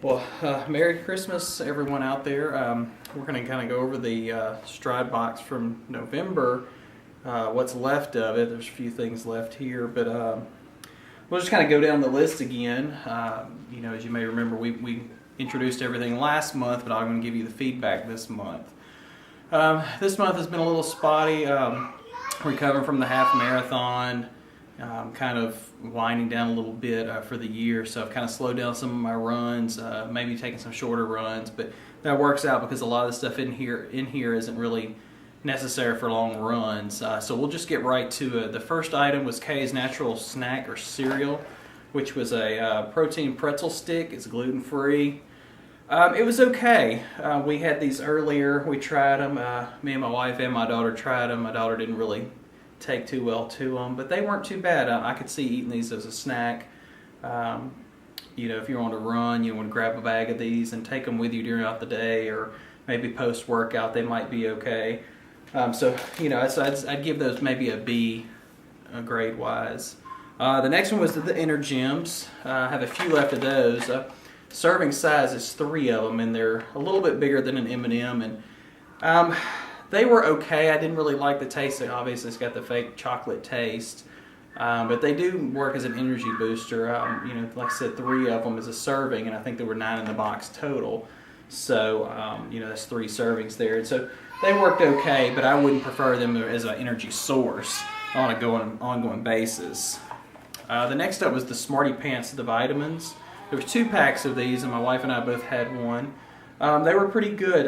Well, Merry Christmas, everyone out there. We're going to kind of go over the Stride box from November, what's left of it. There's a few things left here, but we'll just kind of go down the list again. As you may remember, we introduced everything last month, but I'm going to give you the feedback this month. This month has been a little spotty. Recovering from the half marathon, kind of winding down a little bit for the year, so I've kind of slowed down some of my runs, maybe taking some shorter runs, but that works out because a lot of the stuff in here isn't really necessary for long runs. So we'll just get right to it. The first item was Kay's Natural Snack or Cereal, which was a protein pretzel stick. It's gluten-free. It was okay. We had these earlier. We tried them. Me and my wife and my daughter tried them. My daughter didn't really take too well to them, but they weren't too bad. I could see eating these as a snack. If you're on a run, you want to grab a bag of these and take them with you during the day, or maybe post-workout, they might be okay. So I'd give those maybe a B, grade-wise. The next one was the Energems. I have a few left of those. Serving size is 3 of them, and they're a little bit bigger than an M&M, and they were okay. I didn't really like the taste. Obviously, it's got the fake chocolate taste, but they do work as an energy booster. Like I said, 3 of them is a serving, and I think there were 9 in the box total. So, that's 3 servings there, and so they worked okay, but I wouldn't prefer them as an energy source on a ongoing basis. The next up was the Smarty Pants, the vitamins. There was 2 packs of these, and my wife and I both had one. They were pretty good.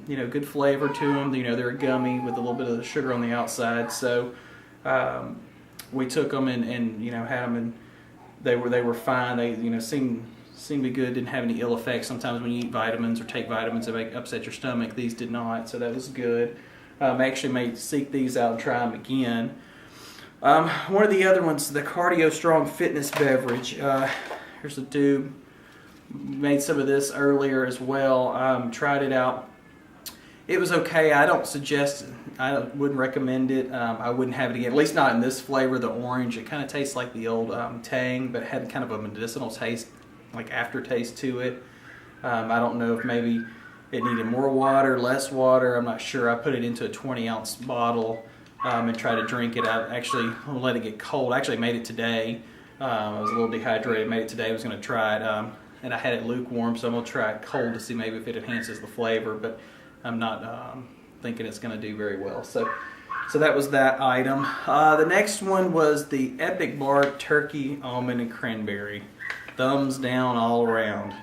Good flavor to them. They're a gummy with a little bit of the sugar on the outside. So we took them and had them, and they were fine. They seemed to be good. Didn't have any ill effects. Sometimes when you eat vitamins or take vitamins, they may upset your stomach. These did not, so that was good. I actually may seek these out and try them again. One of the other ones, the Cardio Strong Fitness Beverage. Here's the tube. Made some of this earlier as well. Tried it out. It was okay. I wouldn't recommend it. I wouldn't have it again, at least not in this flavor, the orange. It kind of tastes like the old Tang, but it had kind of a medicinal taste, like aftertaste to it. I don't know if maybe it needed more water, less water. I'm not sure. I put it into a 20-ounce bottle and tried to drink it. I actually let it get cold. I actually made it today. I was a little dehydrated. Made it today. I was going to try it. And I had it lukewarm, so I'm going to try it cold to see maybe if it enhances the flavor, but I'm not thinking it's going to do very well. So that was that item. The next one was the Epic Bar Turkey, Almond, and Cranberry. Thumbs down all around.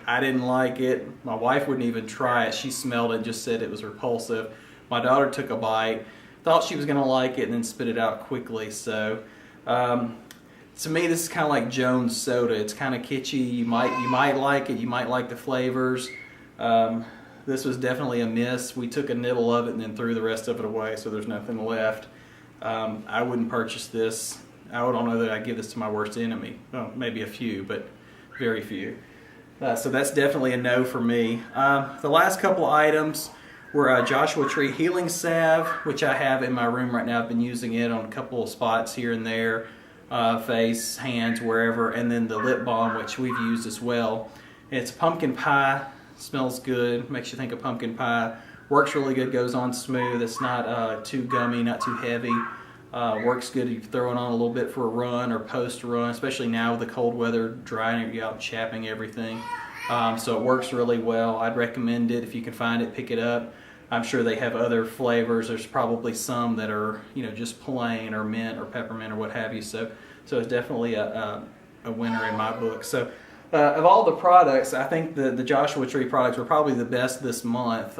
I didn't like it. My wife wouldn't even try it. She smelled it and just said it was repulsive. My daughter took a bite, thought she was going to like it, and then spit it out quickly. So to me, this is kind of like Jones Soda. It's kind of kitschy. You might like it. You might like the flavors. This was definitely a miss. We took a nibble of it and then threw the rest of it away, so there's nothing left. I wouldn't purchase this. I don't know that I'd give this to my worst enemy. Well, maybe a few, but very few. So that's definitely a no for me. The last couple items were Joshua Tree Healing Salve, which I have in my room right now. I've been using it on a couple of spots here and there. Face, hands, wherever, and then the lip balm, which we've used as well. It's pumpkin pie, smells good, makes you think of pumpkin pie, works really good, goes on smooth, it's not too gummy, not too heavy, works good if you throw it on a little bit for a run or post-run, especially now with the cold weather, drying you out, chapping everything. So it works really well. I'd recommend it. If you can find it, pick it up. I'm sure they have other flavors. There's probably some that are, just plain or mint or peppermint or what have you. So it's definitely a winner in my book. So of all the products, I think the Joshua Tree products were probably the best this month.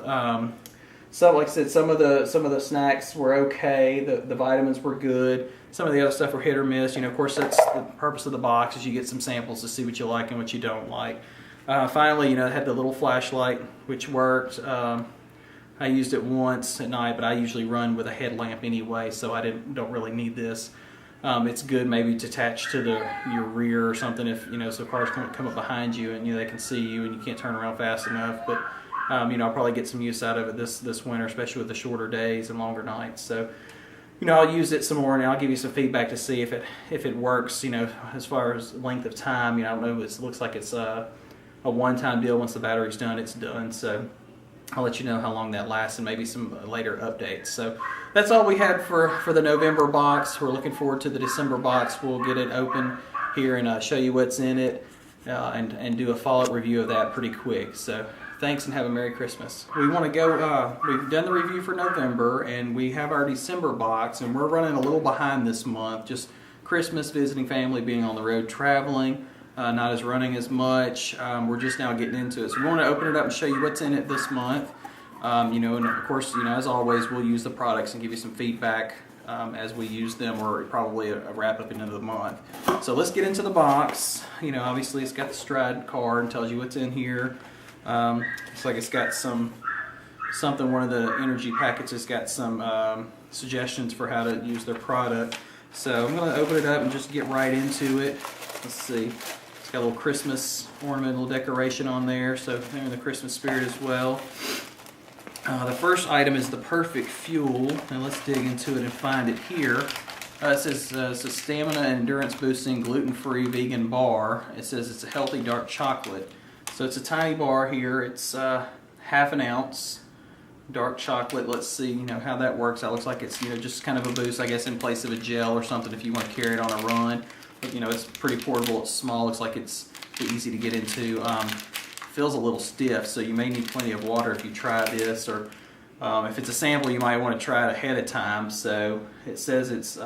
So like I said, some of the snacks were okay. The vitamins were good. Some of the other stuff were hit or miss. Of course, that's the purpose of the box, is you get some samples to see what you like and what you don't like. Finally, it had the little flashlight, which worked. I used it once at night, but I usually run with a headlamp anyway, so I don't really need this. It's good maybe to attach to your rear or something if so cars come up behind you and they can see you and you can't turn around fast enough. But I'll probably get some use out of it this winter, especially with the shorter days and longer nights. So I'll use it some more, and I'll give you some feedback to see if it works. As far as length of time, I don't know. It looks like it's a one-time deal. Once the battery's done, it's done. So I'll let you know how long that lasts and maybe some later updates. So that's all we had for the November box. We're looking forward to the December box. We'll get it open here and show you what's in it and do a follow-up review of that pretty quick. So thanks and have a Merry Christmas. We want to go, we've done the review for November and we have our December box, and we're running a little behind this month. Just Christmas, visiting family, being on the road, traveling. Not as running as much. We're just now getting into it. So we want to open it up and show you what's in it this month. And of course, as always, we'll use the products and give you some feedback as we use them, or probably a wrap up into the month. So let's get into the box. Obviously it's got the Stride card and tells you what's in here. Looks like it's got something, one of the energy packets has got some suggestions for how to use their product. So I'm going to open it up and just get right into it. Let's see. It's got a little Christmas ornamental decoration on there, so they're in the Christmas spirit as well. The first item is the Perfect Fuel, and let's dig into it and find it here. It says it's a stamina and endurance boosting gluten-free vegan bar. It says it's a healthy dark chocolate. So it's a tiny bar here. It's half an ounce dark chocolate. Let's see how that works. That looks like it's just kind of a boost, I guess, in place of a gel or something if you want to carry it on a run. But, it's pretty portable. It's small. Looks like it's easy to get into. Feels a little stiff, so you may need plenty of water if you try this, or if it's a sample, you might want to try it ahead of time. So it says it's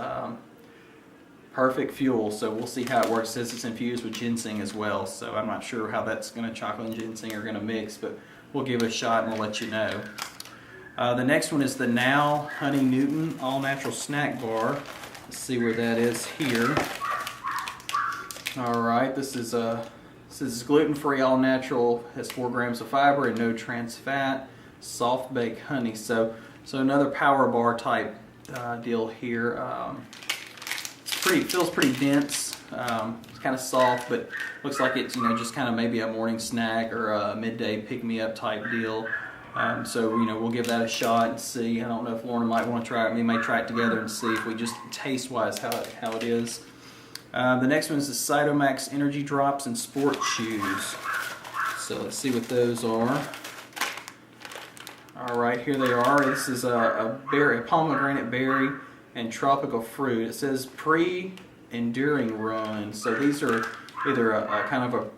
Perfect Fuel, so we'll see how it works. It says it's infused with ginseng as well, so I'm not sure how that's going to, chocolate and ginseng are going to mix, but we'll give it a shot and we'll let you know. The next one is the Now Honey Newton All Natural Snack Bar. Let's see where that is here. Alright, this is gluten-free, all natural, has 4 grams of fiber and no trans fat, soft baked honey. So another power bar type deal here. Feels pretty dense. It's kind of soft, but looks like it's just kind of maybe a morning snack or a midday pick-me-up type deal. So we'll give that a shot and see. I don't know if Lorna might want to try it. We may try it together and see if we just taste-wise how it is. The next one is the Cytomax Energy Drops and Sport Shoes. So let's see what those are. Alright, here they are. This is a pomegranate berry and tropical fruit. It says pre-enduring run. So these are either a kind of a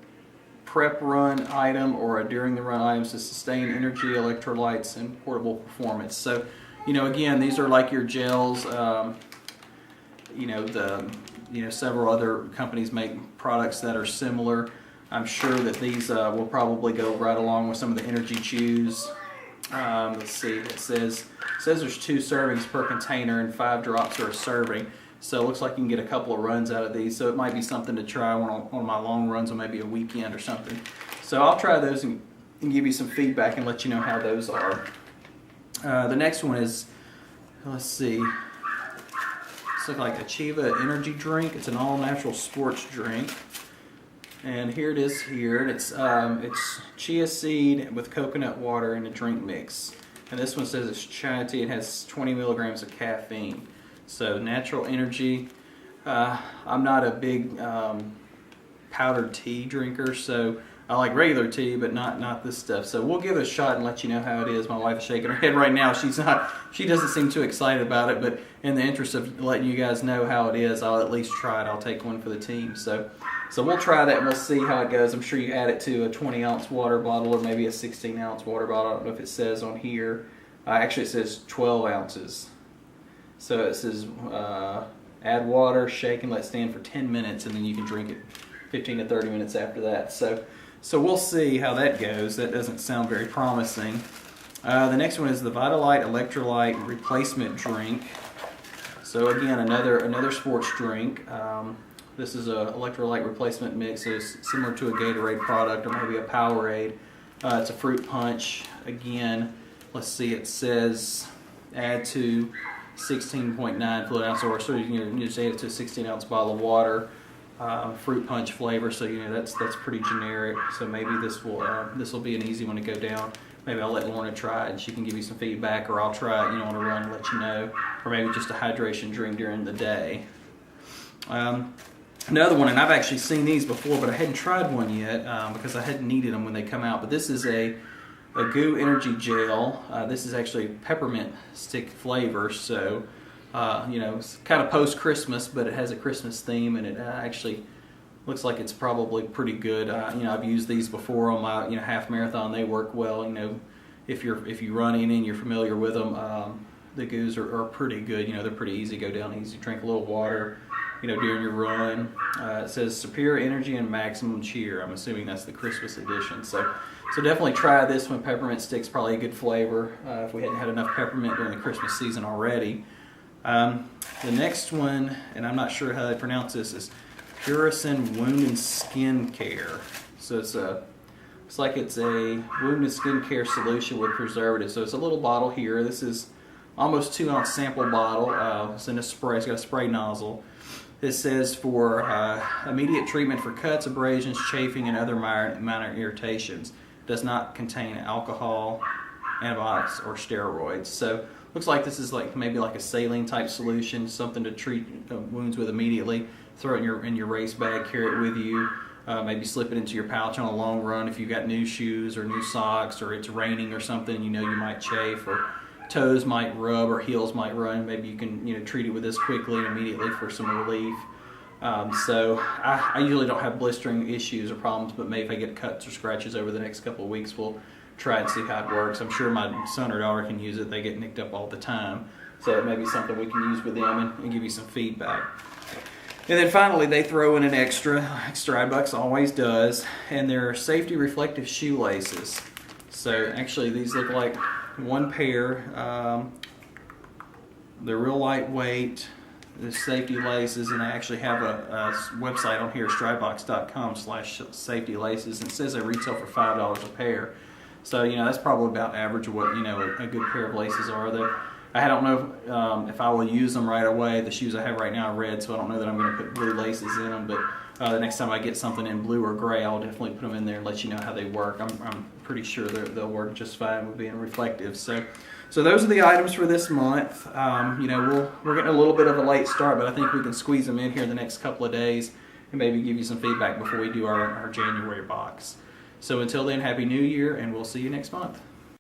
prep run item or a during the run items to sustain energy, electrolytes, and portable performance. So, again, these are like your gels. Several other companies make products that are similar. I'm sure that these will probably go right along with some of the energy chews. Let's see, it says there's 2 servings per container and 5 drops are a serving. So it looks like you can get a couple of runs out of these. So it might be something to try on my long runs on maybe a weekend or something. So I'll try those and give you some feedback and let you know how those are. The next one is, let's see. Looks like Achieva energy drink. It's an all-natural sports drink, and here it is here. And it's chia seed with coconut water in a drink mix. And this one says it's chai tea. It has 20 milligrams of caffeine. So natural energy. I'm not a big powdered tea drinker, so I like regular tea, but not this stuff. So we'll give it a shot and let you know how it is. My wife is shaking her head right now. She doesn't seem too excited about it, but in the interest of letting you guys know how it is, I'll at least try it. I'll take one for the team. So we'll try that and we'll see how it goes. I'm sure you add it to a 20-ounce water bottle or maybe a 16-ounce water bottle. I don't know if it says on here. Actually, it says 12 ounces. So it says add water, shake, and let stand for 10 minutes, and then you can drink it 15 to 30 minutes after that. So we'll see how that goes. That doesn't sound very promising. The next one is the Vitalite Electrolyte Replacement Drink. So again, another sports drink. This is a electrolyte replacement mix. So it's similar to a Gatorade product or maybe a Powerade. It's a fruit punch. Again, let's see. It says add to 16.9 fluid ounce, or so you can just add it to a 16-ounce bottle of water. Fruit punch flavor, so that's pretty generic. So maybe this will be an easy one to go down. Maybe I'll let Lorna try it and she can give you some feedback, or I'll try it on a run and let you know, or maybe just a hydration drink during the day. Another one, and I've actually seen these before, but I hadn't tried one yet because I hadn't needed them when they come out. But this is a Goo Energy Gel. This is actually peppermint stick flavor, so it's kind of post-Christmas, but it has a Christmas theme, and it actually looks like it's probably pretty good. I've used these before on my half marathon. They work well. If you run in and you're familiar with them, the Goos are pretty good. They're pretty easy to go down, easy to drink a little water. During your run. It says superior energy and maximum cheer. I'm assuming that's the Christmas edition. So definitely try this one. Peppermint stick's probably a good flavor if we hadn't had enough peppermint during the Christmas season already. The next one, and I'm not sure how they pronounce this, is Purison Wound and Skin Care. So it's like it's a wound and skin care solution with preservative. So it's a little bottle here. This is almost 2-ounce sample bottle. It's in a spray. It's got a spray nozzle. It says for immediate treatment for cuts, abrasions, chafing, and other minor irritations. Does not contain alcohol, antibiotics, or steroids. So looks like this is maybe like a saline type solution, something to treat wounds with immediately. Throw it in your race bag, carry it with you. Maybe slip it into your pouch on a long run if you've got new shoes or new socks, or it's raining or something. You might chafe, or toes might rub, or heels might run. Maybe you can treat it with this quickly and immediately for some relief. So I usually don't have blistering issues or problems, but maybe if I get cuts or scratches over the next couple of weeks, we'll try and see how it works. I'm sure my son or daughter can use it. They get nicked up all the time, so it may be something we can use with them and give you some feedback. And then finally, they throw in an extra, like Stridebucks always does, and they're safety reflective shoelaces. So actually, these look like one pair. They're real lightweight. The safety laces, and I actually have a website on here, stridebox.com/safety laces, and it says they retail for $5 a pair. So that's probably about average of what a good pair of laces are. I don't know if I will use them right away. The shoes I have right now are red, so I don't know that I'm going to put blue laces in them. But the next time I get something in blue or gray, I'll definitely put them in there and let you know how they work. I'm pretty sure they'll work just fine with being reflective. So those are the items for this month. We're getting a little bit of a late start, but I think we can squeeze them in here the next couple of days and maybe give you some feedback before we do our January box. So until then, Happy New Year, and we'll see you next month.